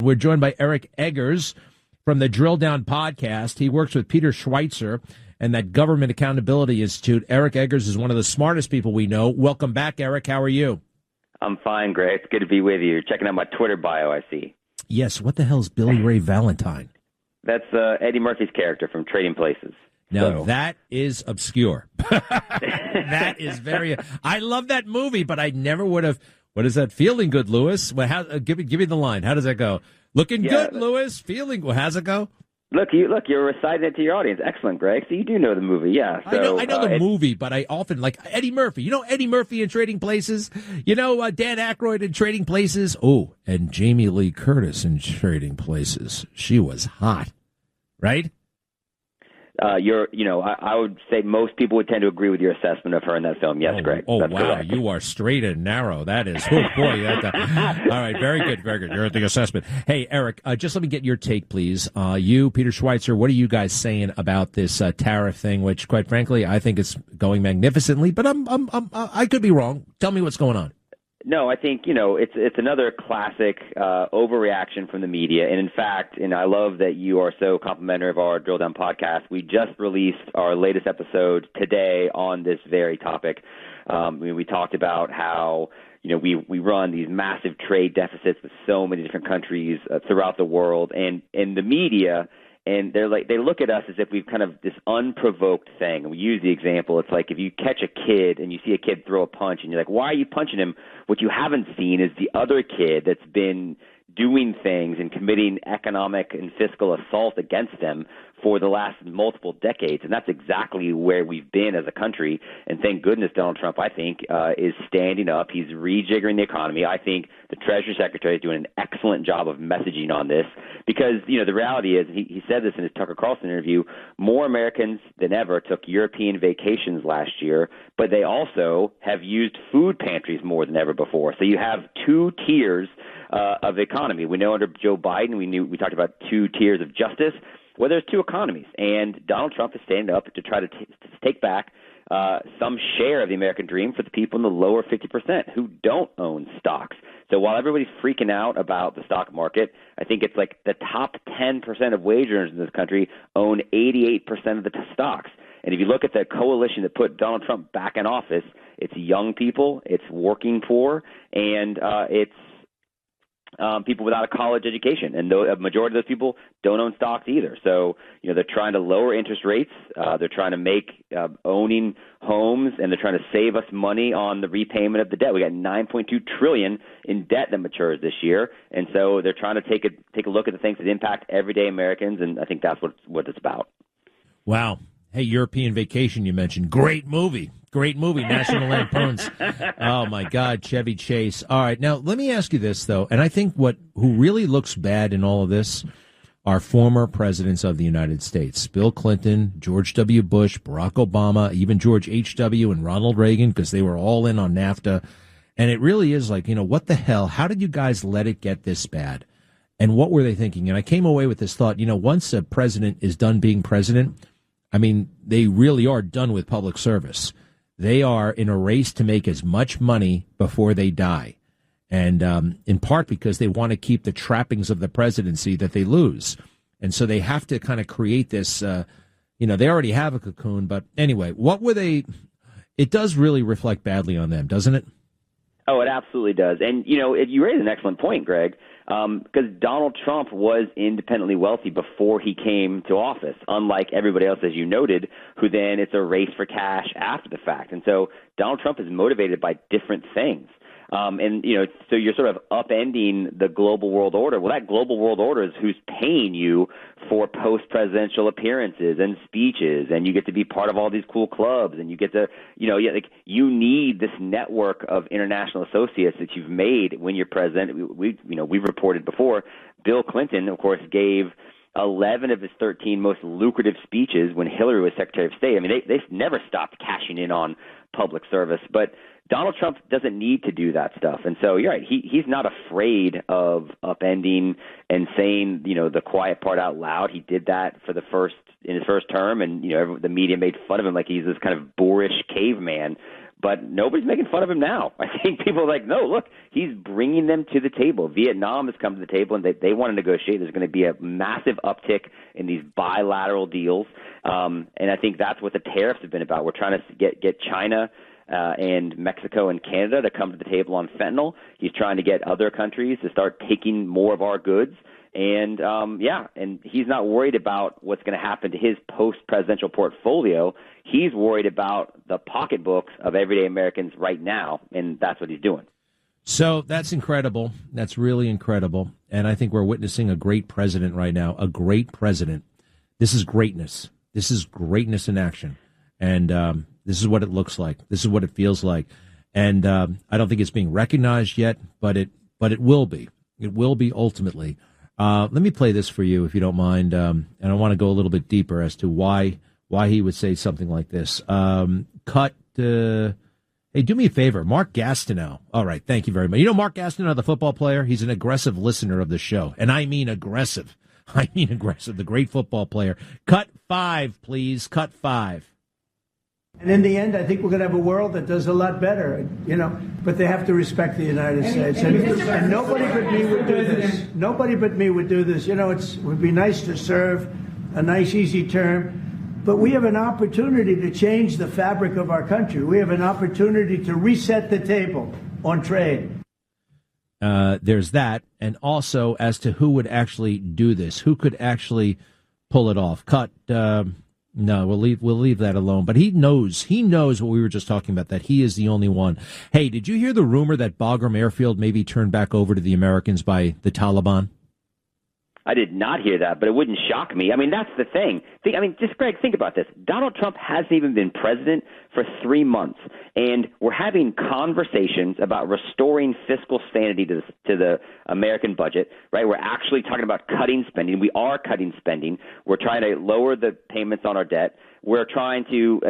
We're joined by Eric Eggers from the Drilldown podcast. He works with Peter Schweizer and that Government Accountability Institute. Eric Eggers is one of the smartest people we know. Welcome back, Eric. How are you? I'm fine, Greg. It's good to be with you. You're checking out my Twitter bio, I see. Yes. What the hell is Billy Ray Valentine? That's Eddie Murphy's character from Trading Places. Now, that is obscure. That is very... I love that movie, but I never would have... What is that? Feeling good, Lewis? Well, give me the line. How does that go? Looking good, Lewis. Feeling... Well, how's it go? Look, you're reciting it to your audience. Excellent, Greg. So you do know the movie, yeah. So, I know the movie, but I often like Eddie Murphy. You know Eddie Murphy in Trading Places? You know Dan Aykroyd in Trading Places? Oh, and Jamie Lee Curtis in Trading Places. She was hot, right? I would say most people would tend to agree with your assessment of her in that film. Yes, Greg. Oh, that's wow. Correct. You are straight and narrow. That is, oh, boy. All right. Very good. Very good. You're at the assessment. Hey, Eric, just let me get your take, please. You, Peter Schweizer, what are you guys saying about this tariff thing, which, quite frankly, I think it's going magnificently, but I could be wrong. Tell me what's going on. No, I think, it's another classic overreaction from the media. And in fact, and I love that you are so complimentary of our Drill Down podcast. We just released our latest episode today on this very topic. We talked about how, we run these massive trade deficits with so many different countries throughout the world. And the media, and they look at us as if we've kind of this unprovoked thing. And we use the example. It's like if you catch a kid and you see a kid throw a punch and you're like, why are you punching him? What you haven't seen is the other kid that's been doing things and committing economic and fiscal assault against them for the last multiple decades. And that's exactly where we've been as a country. And thank goodness Donald Trump, I think, is standing up. He's rejiggering the economy. I think the Treasury Secretary is doing an excellent job of messaging on this because, the reality is, he said this in his Tucker Carlson interview, more Americans than ever took European vacations last year, but they also have used food pantries more than ever before. So you have two tiers of the economy. We know under Joe Biden, we talked about two tiers of justice. Well, there's two economies, and Donald Trump is standing up to try to take back some share of the American dream for the people in the lower 50% who don't own stocks. So while everybody's freaking out about the stock market, I think it's like the top 10% of wage earners in this country own 88% of the stocks. And if you look at the coalition that put Donald Trump back in office, it's young people, it's working poor, and it's people without a college education, and a majority of those people don't own stocks either. So, they're trying to lower interest rates. They're trying to make owning homes, and they're trying to save us money on the repayment of the debt. We got $9.2 trillion in debt that matures this year, and so they're trying to take a look at the things that impact everyday Americans, and I think that's what it's about. Wow. Hey, European Vacation you mentioned. Great movie, National Lampoon's. Oh, my God, Chevy Chase. All right, now let me ask you this, though, and I think who really looks bad in all of this are former presidents of the United States. Bill Clinton, George W. Bush, Barack Obama, even George H.W. and Ronald Reagan, because they were all in on NAFTA. And it really is like, what the hell? How did you guys let it get this bad? And what were they thinking? And I came away with this thought, once a president is done being president, I mean, they really are done with public service. They are in a race to make as much money before they die. And in part because they want to keep the trappings of the presidency that they lose. And so they have to kind of create this, they already have a cocoon. But anyway, what were they? It does really reflect badly on them, doesn't it? Oh, it absolutely does. And, you raise an excellent point, Greg, because Donald Trump was independently wealthy before he came to office, unlike everybody else, as you noted, who then it's a race for cash after the fact. And so Donald Trump is motivated by different things. So you're sort of upending the global world order. Well, that global world order is who's paying you for post-presidential appearances and speeches, and you get to be part of all these cool clubs, and you get to, you need this network of international associates that you've made when you're president. We've reported before, Bill Clinton, of course, gave 11 of his 13 most lucrative speeches when Hillary was Secretary of State. I mean, they never stopped cashing in on public service, but Donald Trump doesn't need to do that stuff. And so you're right. He's not afraid of upending and saying, the quiet part out loud. He did that in his first term, and, the media made fun of him like he's this kind of boorish caveman. but nobody's making fun of him now. I think people are like, no, look, he's bringing them to the table. Vietnam has come to the table, and they want to negotiate. There's going to be a massive uptick in these bilateral deals, and I think that's what the tariffs have been about. We're trying to get China and Mexico and Canada to come to the table on fentanyl. He's trying to get other countries to start taking more of our goods. And, and he's not worried about what's going to happen to his post-presidential portfolio. He's worried about the pocketbooks of everyday Americans right now, and that's what he's doing. So that's incredible. That's really incredible. And I think we're witnessing a great president right now, a great president. This is greatness. This is greatness in action. And this is what it looks like. This is what it feels like. And I don't think it's being recognized yet, but it will be. It will be ultimately. Let me play this for you, if you don't mind. And I want to go a little bit deeper as to why he would say something like this. Hey, do me a favor, Mark Gastineau. All right, thank you very much. You know Mark Gastineau, the football player? He's an aggressive listener of the show. And I mean aggressive. The great football player. Cut 5, please. Cut 5. And in the end, I think we're going to have a world that does a lot better, but they have to respect the United States. And nobody but me would do this. Nobody but me would do this. It would be nice to serve, a nice, easy term. But we have an opportunity to change the fabric of our country. We have an opportunity to reset the table on trade. There's that. And also as to who would actually do this, who could actually pull it off. No, we'll leave that alone. But he knows what we were just talking about, that he is the only one. Hey, did you hear the rumor that Bagram Airfield may be turned back over to the Americans by the Taliban? I did not hear that, but it wouldn't shock me. I mean, that's the thing. Just Greg, think about this. Donald Trump hasn't even been president for 3 months, and we're having conversations about restoring fiscal sanity to the American budget, right? We're actually talking about cutting spending. We are cutting spending. We're trying to lower the payments on our debt. We're trying to,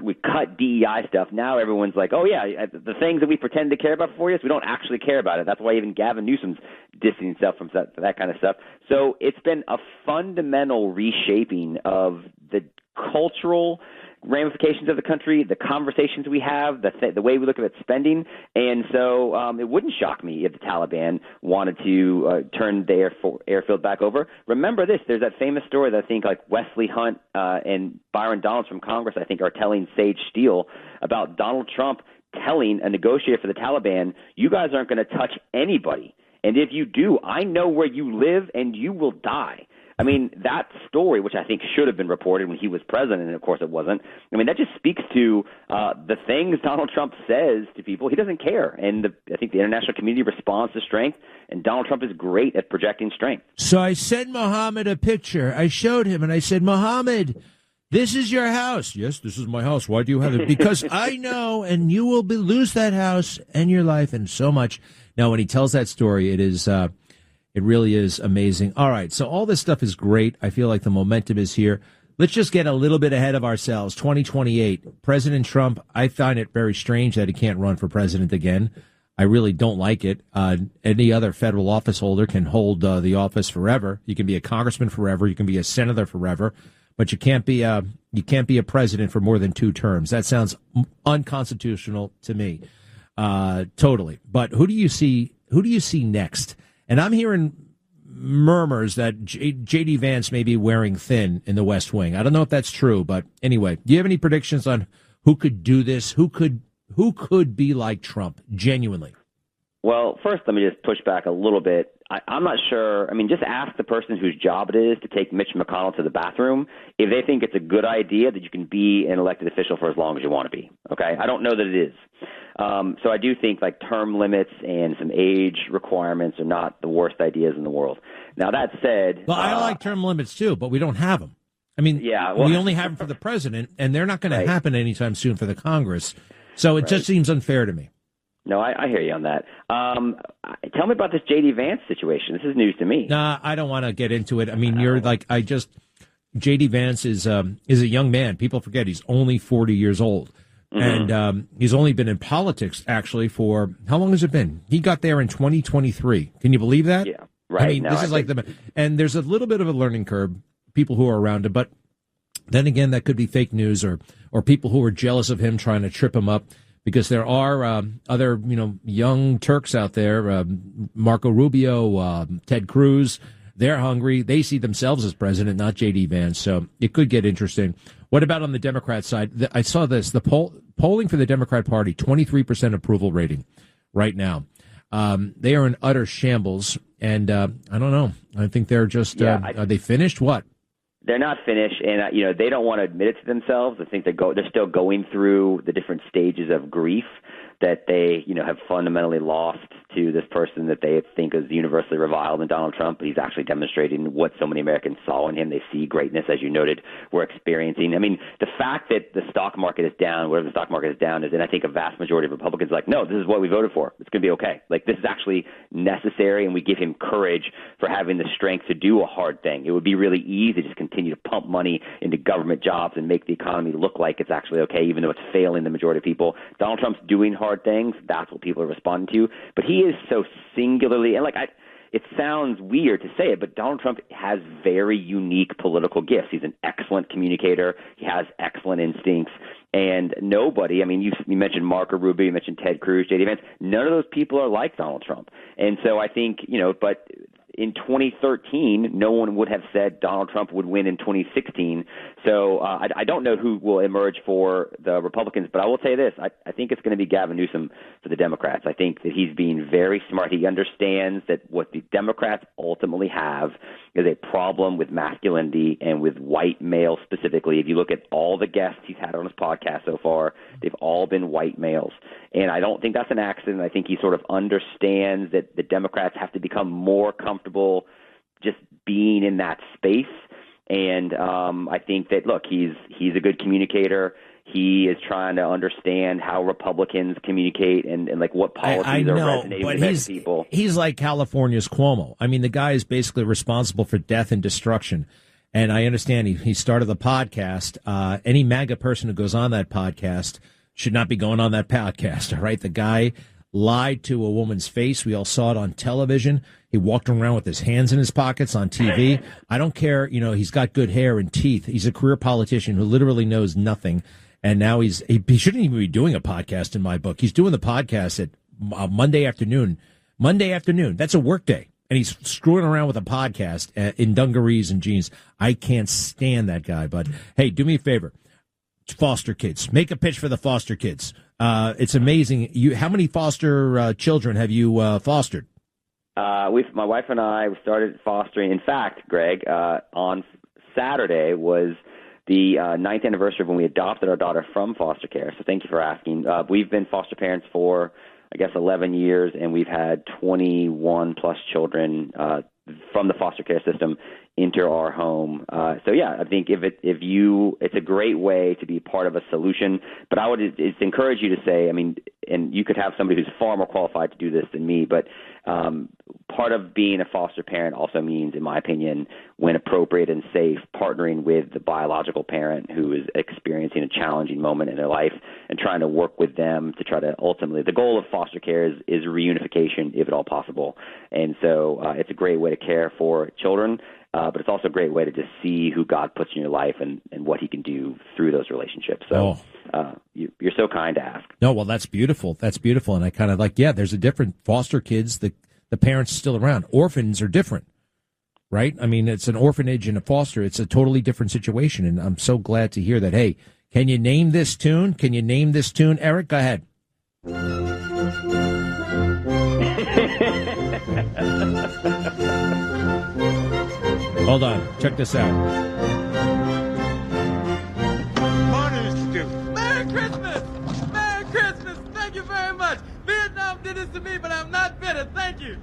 we cut DEI stuff. Now everyone's like, oh, yeah, the things that we pretend to care about for 4 years, we don't actually care about it. That's why even Gavin Newsom's distancing himself from that kind of stuff. So it's been a fundamental reshaping of the cultural ramifications of the country, the conversations we have, the way we look at spending. And so it wouldn't shock me if the Taliban wanted to turn the airfield back over. Remember this, there's that famous story that I think like Wesley Hunt and Byron Donalds from Congress, I think, are telling Sage Steele about Donald Trump telling a negotiator for the Taliban, you guys aren't going to touch anybody. And if you do, I know where you live and you will die. I mean, that story, which I think should have been reported when he was president, and of course it wasn't, that just speaks to the things Donald Trump says to people. He doesn't care. And I think the international community responds to strength, and Donald Trump is great at projecting strength. So I sent Mohammed a picture. I showed him, and I said, Mohammed, this is your house. Yes, this is my house. Why do you have it? Because I know, and you will lose that house and your life and so much. Now, when he tells that story, it is... It really is amazing. All right, so all this stuff is great. I feel like the momentum is here. Let's just get a little bit ahead of ourselves. 2028, President Trump, I find it very strange that he can't run for president again. I really don't like it. Any other federal office holder can hold the office forever. You can be a congressman forever. You can be a senator forever. But you can't be a president for more than 2 terms. That sounds unconstitutional to me, totally. But who do you see next? And I'm hearing murmurs that J.D. Vance may be wearing thin in the West Wing. I don't know if that's true, but anyway, do you have any predictions on who could do this? Who could be like Trump, genuinely? Well, first, let me just push back a little bit. I'm not sure. Just ask the person whose job it is to take Mitch McConnell to the bathroom if they think it's a good idea that you can be an elected official for as long as you want to be. Okay? I don't know that it is. So I do think like term limits and some age requirements are not the worst ideas in the world. Now, that said... Well, I like term limits too, but we don't have them. We only have them for the president, and they're not going to happen anytime soon for the Congress. So it just seems unfair to me. No, I hear you on that. Tell me about this J.D. Vance situation. This is news to me. Nah, I don't want to get into it. J.D. Vance is a young man. People forget he's only 40 years old. Mm-hmm. And he's only been in politics, actually, for how long has it been? He got there in 2023. Can you believe that? Yeah, right. And there's a little bit of a learning curve, people who are around him. But then again, that could be fake news or people who are jealous of him trying to trip him up. because there are other, young Turks out there, Marco Rubio, Ted Cruz. They're hungry. They see themselves as president, not J.D. Vance. So it could get interesting. What about on the Democrat side? I saw this. The polling for the Democrat Party, 23% approval rating right now. They are in utter shambles. And I don't know. I think they're just, are they finished? What? They're not finished, and they don't want to admit it to themselves. I think they're still going through the different stages of grief that they, have fundamentally lost to this person that they think is universally reviled in Donald Trump. But he's actually demonstrating what so many Americans saw in him. They see greatness, as you noted, we're experiencing. I mean, the fact that the stock market is down, whatever the stock market is down, is, and I think a vast majority of Republicans are like, no, this is what we voted for. It's going to be okay. Like, this is actually necessary, and we give him courage for having the strength to do a hard thing. It would be really easy to just continue to pump money into government jobs and make the economy look like it's actually okay, even though it's failing the majority of people. Donald Trump's doing hard things. That's what people are responding to. But he is so singularly, and it sounds weird to say it, but Donald Trump has very unique political gifts. He's an excellent communicator. He has excellent instincts. And nobody, I mean, you mentioned Marco Rubio, you mentioned Ted Cruz, J.D. Vance. None of those people are like Donald Trump. And so I think, but in 2013, no one would have said Donald Trump would win in 2016. So I don't know who will emerge for the Republicans, but I will say this. I think it's going to be Gavin Newsom for the Democrats. I think that he's being very smart. He understands that what the Democrats ultimately have is a problem with masculinity and with white males specifically. If you look at all the guests he's had on his podcast so far, they've all been white males. And I don't think that's an accident. I think he sort of understands that the Democrats have to become more comfortable just being in that space. And I think that, look, he's a good communicator. He is trying to understand how Republicans communicate and like what policies are resonating with people. He's like California's Cuomo. I mean, the guy is basically responsible for death and destruction. And I understand he started the podcast. Any MAGA person who goes on that podcast should not be going on that podcast. All right. The guy lied to a woman's face. We all saw it on television. He walked around with his hands in his pockets on TV. I don't care. He's got good hair and teeth. He's a career politician who literally knows nothing. And now he shouldn't even be doing a podcast in my book. He's doing the podcast at Monday afternoon. Monday afternoon. That's a work day. And he's screwing around with a podcast in dungarees and jeans. I can't stand that guy. But, hey, do me a favor. Foster kids. Make a pitch for the foster kids. It's amazing. How many foster children have you fostered? My wife and I started fostering. In fact, Greg, on Saturday was the 9th anniversary of when we adopted our daughter from foster care. So thank you for asking. We've been foster parents for, 11 years, and we've had 21 plus children from the foster care system enter our home. So yeah, I think it's a great way to be part of a solution. But I would just encourage you to say, and you could have somebody who's far more qualified to do this than me, but part of being a foster parent also means, in my opinion, when appropriate and safe, partnering with the biological parent who is experiencing a challenging moment in their life and trying to work with them to try to ultimately, the goal of foster care is reunification, if at all possible. And so it's a great way to care for children, but it's also a great way to just see who God puts in your life and what he can do through those relationships. So you're so kind to ask. No, well, that's beautiful. That's beautiful. And I kind of there's a different foster kids. The parents are still around. Orphans are different, right? I mean, it's an orphanage and a foster. It's a totally different situation. And I'm so glad to hear that. Hey, can you name this tune? Eric, go ahead. Hold on. Check this out. Morning, Mr. Duke. Merry Christmas! Merry Christmas! Thank you very much. Vietnam did this to me, but I'm not bitter. Thank you.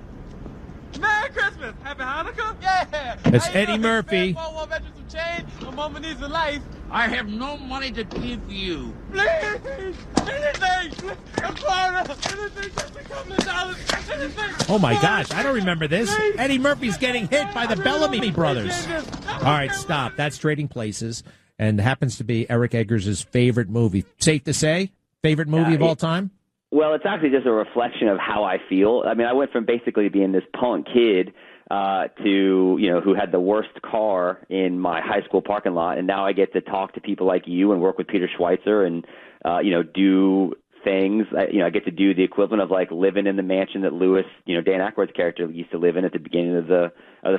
Merry Christmas! Happy Hanukkah! Yeah! That's Eddie Murphy. War veterans some change. A moment needs a life. I have no money to give you. Please! Anything! A quarter! Anything! Just a couple of dollars! Anything! Oh, my gosh. I don't remember this. Eddie Murphy's getting hit by the Bellamy brothers. All right, stop. That's Trading Places, and happens to be Eric Eggers' favorite movie. Safe to say? Favorite movie of all time? Well, it's actually just a reflection of how I feel. I mean, I went from basically being this punk kid to, who had the worst car in my high school parking lot, and now I get to talk to people like you and work with Peter Schweizer and, do things. I get to do the equivalent of like living in the mansion that Lewis, Dan Aykroyd's character used to live in at the beginning of the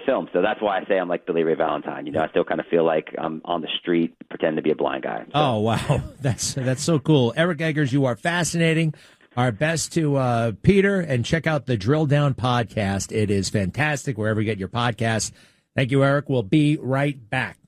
film. So that's why I say I'm like Billy Ray Valentine. I still kind of feel like I'm on the street pretending to be a blind guy. So. Oh, wow. That's so cool. Eric Eggers, you are fascinating. Our best to Peter, and check out the Drilldown podcast. It is fantastic wherever you get your podcasts. Thank you, Eric. We'll be right back.